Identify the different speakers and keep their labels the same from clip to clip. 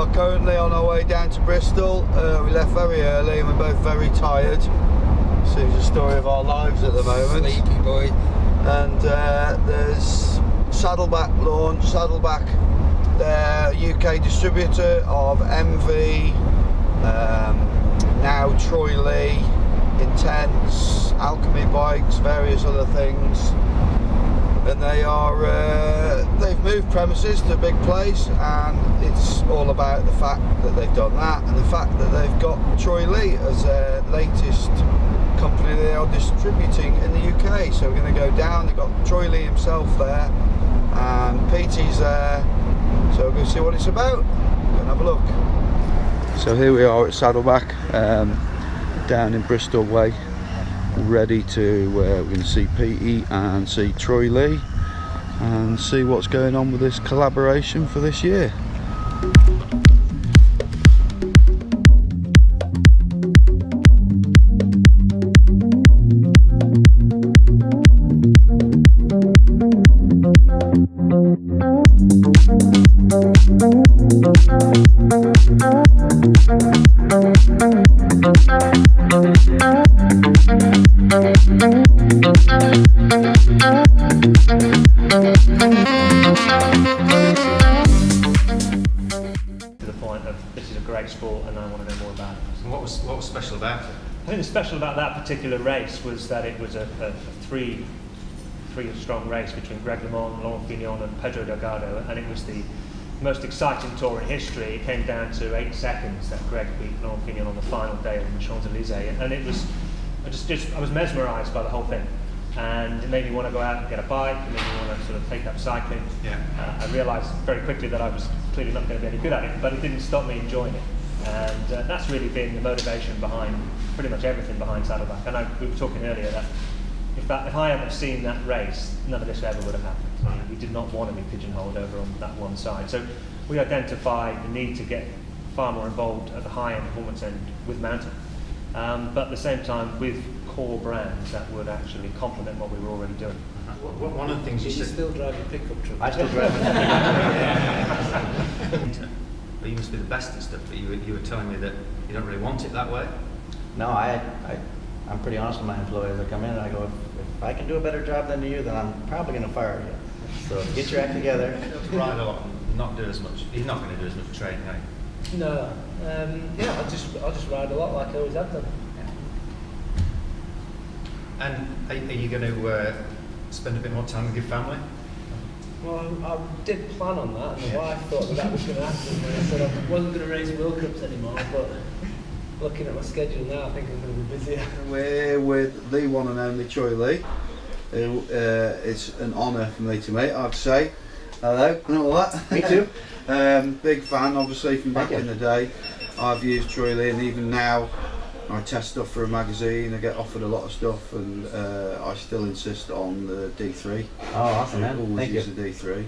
Speaker 1: are currently on our way down to Bristol. We left very early and we're both very tired. So it's a story of our lives at the moment.
Speaker 2: Sleepy boy.
Speaker 1: And there's Saddleback launch. Saddleback, their UK distributor of MV, now Troy Lee, Intense, Alchemy bikes, various other things. And they've moved premises to a big place, and it's all about the fact that they've done that and the fact that they've got Troy Lee as their latest company they are distributing in the UK. So we're going to go down. They've got Troy Lee himself there and Petey's there, so we're going to see what it's about. Go and have a look. So here we are at Saddleback, down in Bristol way, ready to we're going to see Petey and see Troy Lee and see what's going on with this collaboration for this year.
Speaker 3: To the point of this is a great sport and I want to know more about it.
Speaker 4: And what was special about it?
Speaker 3: I think the special about that particular race was that it was a three strong race between Greg LeMond, Laurent Fignon and Pedro Delgado, and it was the most exciting tour in history. It came down to 8 seconds that Greg beat Laurent Fignon on the final day on the Champs-Élysées, and it was I was mesmerised by the whole thing, and it made me want to go out and get a bike, it made me want to sort of take up cycling.
Speaker 4: Yeah.
Speaker 3: I realised very quickly that I was clearly not going to be any good at it, but it didn't stop me enjoying it, and that's really been the motivation behind pretty much everything behind Saddleback. And we were talking earlier that if I hadn't seen that race, none of this ever would have happened. We did not want to be pigeonholed over on that one side. So we identified the need to get far more involved at the high-end performance end with mountain, but at the same time with core brands that would actually complement what we were already doing.
Speaker 4: One of the things
Speaker 2: Do you still drive your pickup truck?
Speaker 5: I still drive it.
Speaker 4: But you must be the best at stuff, but you were telling me that you don't really want it that way.
Speaker 5: No, I'm pretty honest with my employees. I come in and I go, if I can do a better job than you, then I'm probably going to fire you. So get your act together.
Speaker 4: Ride a lot, not do as much. You're not going to do as much training, are you?
Speaker 2: No. Yeah, I'll just ride a lot like I always have done.
Speaker 4: And are you going to spend a bit more time with your family?
Speaker 2: Well, I did plan on that, and the wife thought that was going to happen. And I said I wasn't going to race World Cups anymore, but looking at my schedule now, I think I'm going to be busier. We're
Speaker 1: with the one and only Troy Lee, who it's an honour for me to meet, I'd say. Hello, and all that.
Speaker 5: Me too.
Speaker 1: Big fan, obviously, from back in the day. I've used Troy Lee, and even now I test stuff for a magazine. I get offered a lot of stuff, and I still insist on the D3.
Speaker 5: Oh, awesome, man.
Speaker 1: Always
Speaker 5: Thank
Speaker 1: use
Speaker 5: you.
Speaker 1: the D3.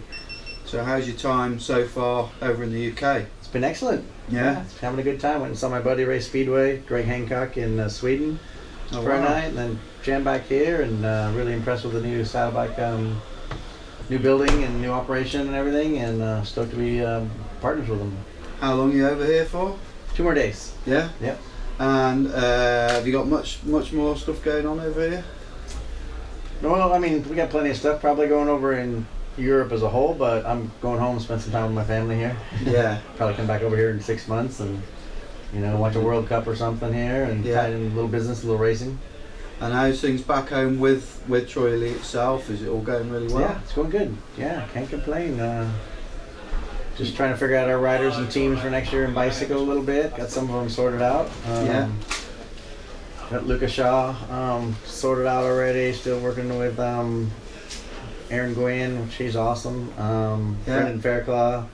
Speaker 1: So how's your time so far over in the UK?
Speaker 5: It's been excellent.
Speaker 1: Yeah?
Speaker 5: Having a good time. Went and saw my buddy race Speedway, Greg Hancock in Sweden for a night, and then jammed back here, and really impressed with the new Saddleback, new building and new operation and everything, and stoked to be partners with them.
Speaker 1: How long are you over here for?
Speaker 5: 2 more days.
Speaker 1: Yeah?
Speaker 5: Yep.
Speaker 1: And have you got much more stuff going on over here?
Speaker 5: Well, I mean, we got plenty of stuff probably going over in Europe as a whole, but I'm going home and spend some time with my family here.
Speaker 1: Yeah.
Speaker 5: Probably come back over here in 6 months and, watch a World Cup or something here and tie in a little business, a little racing.
Speaker 1: And how's things back home with Troy Lee itself? Is it all going really well?
Speaker 5: Yeah, it's going good. Yeah, can't complain. Just trying to figure out our riders and teams for next year in bicycle a little bit. Got some of them sorted out. Got Lucas Shaw sorted out already. Still working with Erin Gwynn. She's awesome. Brendan Fairclaw.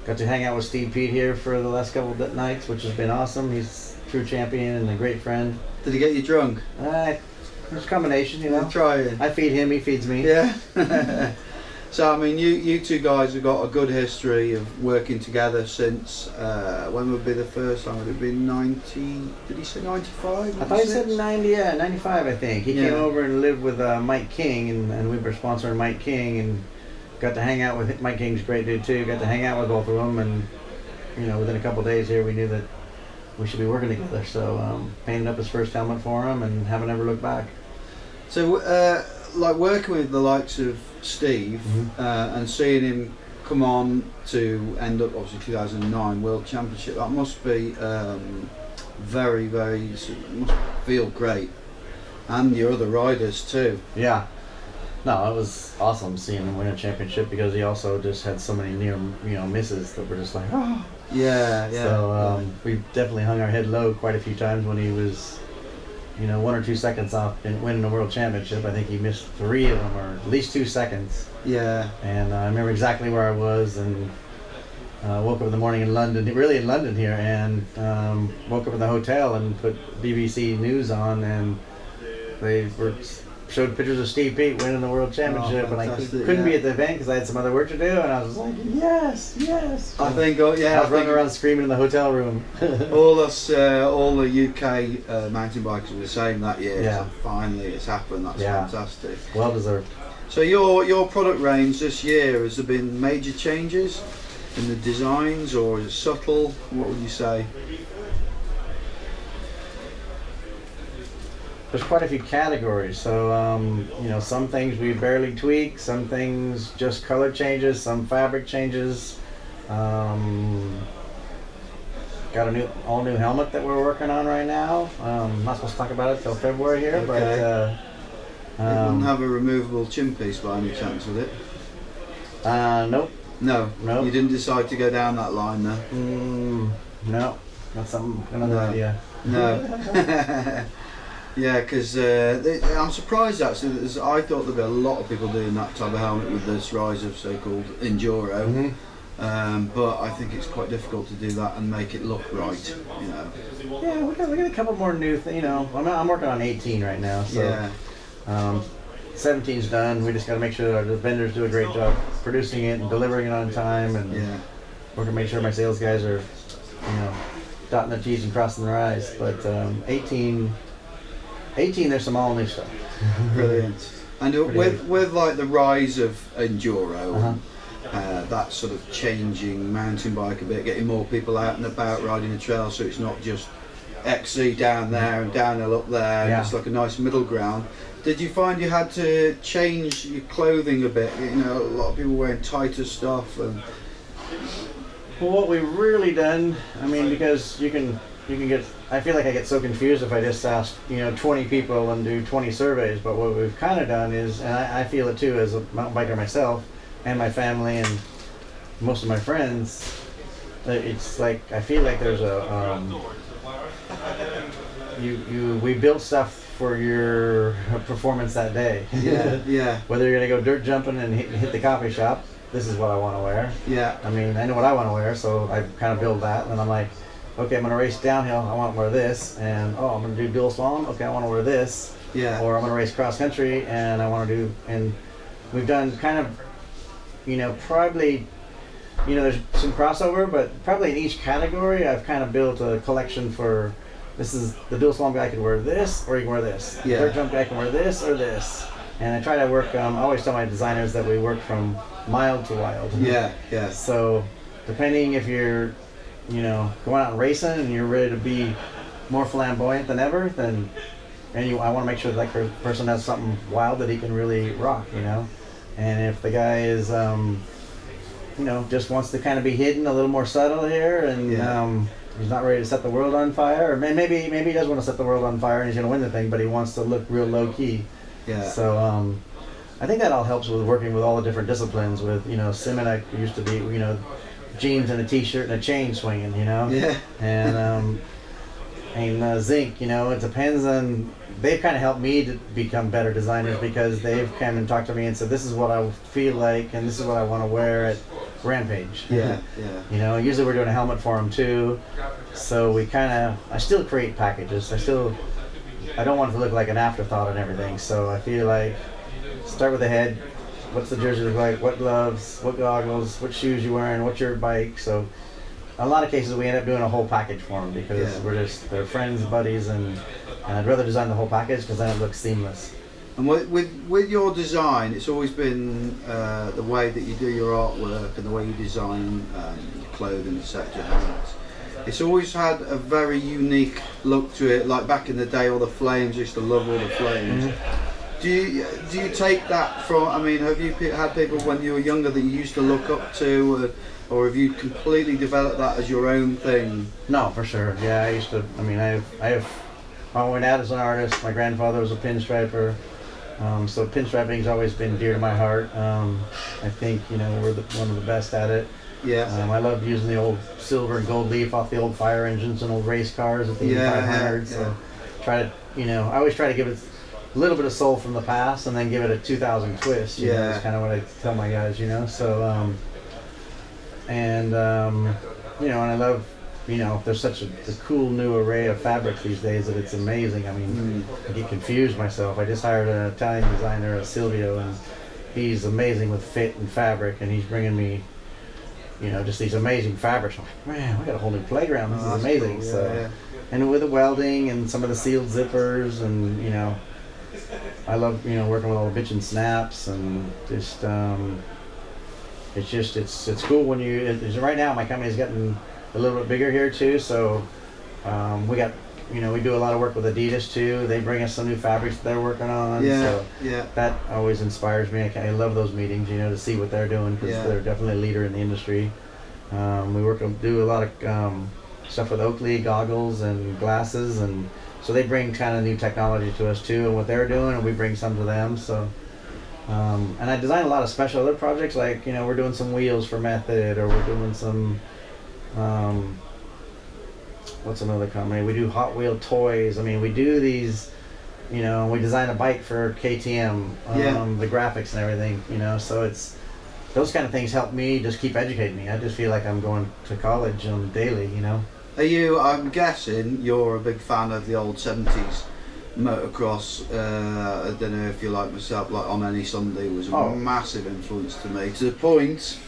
Speaker 5: Got to hang out with Steve Peat here for the last couple of nights, which has been awesome. He's a true champion and a great friend.
Speaker 1: Did he get you drunk?
Speaker 5: It's a combination,
Speaker 1: Trying.
Speaker 5: I feed him, he feeds me.
Speaker 1: Yeah. So I mean, you two guys have got a good history of working together since when would be the first time? Would it have been 90? Did he say 95?
Speaker 5: I thought he said 90, 95 I think. He came over and lived with Mike King, and we were sponsoring Mike King, and got to hang out with Mike King's a great dude too. Got to hang out with both of them, and within a couple of days here, we knew that we should be working together. So painted up his first helmet for him and haven't ever looked back.
Speaker 1: So, like working with the likes of Steve and seeing him come on to end up obviously 2009 World Championship, that must be very, very, must feel great. And your other riders too.
Speaker 5: Yeah. No, it was awesome seeing him win a championship because he also just had so many near, misses that were just like, oh.
Speaker 1: Yeah.
Speaker 5: So we definitely hung our head low quite a few times when he was, 1 or 2 seconds off in winning the world championship. I think he missed 3 of them, or at least 2 seconds.
Speaker 1: Yeah.
Speaker 5: And I remember exactly where I was, and woke up in the morning in London, really in London here, and woke up in the hotel and put BBC News on, and they showed pictures of Steve Peat winning the world championship, and I couldn't be at the event because I had some other work to do, and I was like, yes.
Speaker 1: I think,
Speaker 5: I was running around screaming in the hotel room.
Speaker 1: all the UK mountain bikers were the same that year.
Speaker 5: Yeah.
Speaker 1: So finally, it's happened. That's fantastic.
Speaker 5: Well deserved.
Speaker 1: So your product range this year, has there been major changes in the designs, or is it subtle? What would you say?
Speaker 5: There's quite a few categories, so some things we barely tweak, some things just color changes, some fabric changes. Got a all new helmet that we're working on right now. I'm not supposed to talk about it till February here, but
Speaker 1: it wouldn't have a removable chin piece by any chance, would it?
Speaker 5: Nope.
Speaker 1: No. You didn't decide to go down that line, though.
Speaker 5: No, that's another idea.
Speaker 1: No. Yeah, because I'm surprised actually. I thought there'd be a lot of people doing that type of helmet with this rise of so-called enduro, but I think it's quite difficult to do that and make it look right.
Speaker 5: Yeah, we got a couple more new things. I'm working on 18 right now, so 17's done. We just got to make sure the vendors do a great job producing it and delivering it on time, and we're gonna make sure my sales guys are, dotting their T's and crossing their I's. But 18, there's some all new stuff.
Speaker 1: Brilliant. And with like the rise of enduro, that sort of changing mountain bike a bit, getting more people out and about riding the trail, so it's not just XC down there and downhill up there. It's like a nice middle ground. Did you find you had to change your clothing a bit? A lot of people wearing tighter stuff. And
Speaker 5: well, what we've really done, because you can get, I feel like I get so confused if I just ask 20 people and do 20 surveys, but what we've kind of done is, and I feel it too as a mountain biker myself and my family and most of my friends, it's like I feel like there's we build stuff for your performance that day. Whether you're gonna go dirt jumping and hit the coffee shop, this is what I want to wear. I know what I want to wear, so I kind of build that, and I'm like, okay, I'm going to race downhill, I want to wear this, and I'm going to do dual slalom, okay, I want to wear this, or I'm going to race cross country, and I want to do, and we've done kind of, probably, there's some crossover, but probably in each category, I've kind of built a collection for, this is, the dual slalom guy can wear this, or he can wear this. The dirt jump guy can wear this, or this. And I try to work, I always tell my designers that we work from mild to wild. So, depending if you're, going out and racing and you're ready to be more flamboyant than ever, then, I want to make sure that person has something wild that he can really rock, And if the guy is, just wants to kind of be hidden, a little more subtle here, and he's not ready to set the world on fire, or maybe he does want to set the world on fire and he's going to win the thing, but he wants to look real low key. So I think that all helps with working with all the different disciplines. With Simonek used to be jeans and a t-shirt and a chain swinging, and Zinc, it depends on. They've kind of helped me to become better designers because they've come and talked to me and said, this is what I feel like and this is what I want to wear at Rampage. Usually we're doing a helmet for them too, so I still create packages. I don't want it to look like an afterthought and everything, so I feel like start with the head. What's the jersey look like? What gloves? What goggles? What shoes you wearing? What's your bike? So, in a lot of cases, we end up doing a whole package for them because they're friends, buddies, and I'd rather design the whole package because then it looks seamless.
Speaker 1: And with your design, it's always been the way that you do your artwork and the way you design clothing, etc. It's always had a very unique look to it. Like back in the day, all the flames, I used to love all the flames. Do you take that from? I mean, have you had people when you were younger that you used to look up to, or have you completely developed that as your own thing?
Speaker 5: No, for sure. Yeah, I used to. I mean, I have. My dad is an artist. My grandfather was a pinstriper. So pinstriping's always been dear to my heart. I think we're one of the best at it.
Speaker 1: Yeah.
Speaker 5: I love using the old silver and gold leaf off the old fire engines and old race cars at the Indy 500. So try to, I always try to give it a little bit of soul from the past and then give it a 2000 twist. You know, that's kind of what I tell my guys. So and I love. There's such a cool new array of fabrics these days that it's amazing. I mean, I get confused myself. I just hired an Italian designer, Silvio, and he's amazing with fit and fabric, and he's bringing me, just these amazing fabrics. I'm like, man, we got a whole new playground. This is amazing. Cool. And with the welding and some of the sealed zippers, and I love working with all the bitch and snaps, and just it's cool when right now my company's getting a little bit bigger here too, so we got we do a lot of work with Adidas too. They bring us some new fabrics that they're working on. So that always inspires me. I love those meetings, to see what they're doing, because they're definitely a leader in the industry. We do a lot of stuff with Oakley goggles and glasses, and so they bring kind of new technology to us too, and what they're doing, and we bring some to them. So and I design a lot of special other projects, like we're doing some wheels for Method, or we're doing some what's another company? We do Hot Wheel toys. I mean, we do these, we design a bike for KTM, the graphics and everything, so it's, those kind of things help me just keep educating me. I just feel like I'm going to college daily,
Speaker 1: Are you, I'm guessing, you're a big fan of the old 70s motocross. I don't know if you like myself, like On Any Sunday was a massive influence to me, to the point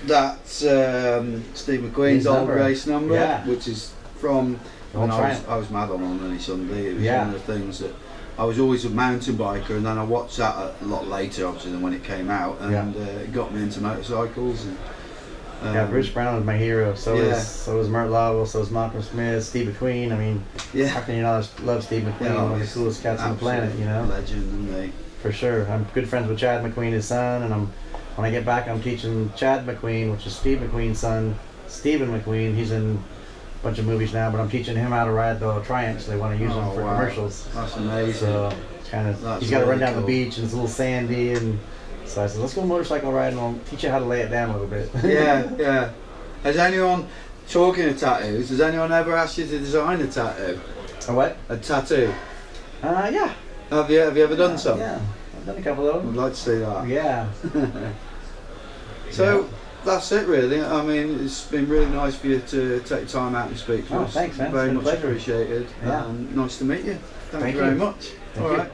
Speaker 1: that Steve McQueen's old race number, which is from when I was mad on Any Sunday. It was one of the things that I was always a mountain biker, and then I watched that a lot later, obviously, than when it came out, and it got me into motorcycles. And,
Speaker 5: Bruce Brown was my hero. So was Mert Lovell. So was Malcolm Smith, Steve McQueen. I mean, how can you not love Steve McQueen? One of the coolest cats on the planet,
Speaker 1: Legend, isn't he?
Speaker 5: For sure. I'm good friends with Chad McQueen, his son, and when I get back, I'm teaching Chad McQueen, which is Steve McQueen's son, Stephen McQueen. He's in a bunch of movies now, but I'm teaching him how to ride the Triumphs. They want to use them for commercials.
Speaker 1: That's amazing.
Speaker 5: So it's kind of, he's got to run down the beach, and it's a little sandy, and so I said, let's go motorcycle riding. I'll teach you how to lay it down a little bit.
Speaker 1: Yeah. Has anyone, talking of tattoos, has anyone ever asked you to design a tattoo?
Speaker 5: A what?
Speaker 1: A tattoo?
Speaker 5: Yeah.
Speaker 1: Have you ever done some?
Speaker 5: Yeah, I've done a couple of them.
Speaker 1: I'd like to see that.
Speaker 5: Yeah.
Speaker 1: So that's it, really. I mean, it's been really nice for you to take time out and speak to us.
Speaker 5: Thanks, man.
Speaker 1: Very much
Speaker 5: pleasure.
Speaker 1: appreciated.
Speaker 5: Yeah.
Speaker 1: Nice to meet you. Thank you very much.
Speaker 5: Thank
Speaker 1: All
Speaker 5: you.
Speaker 1: right.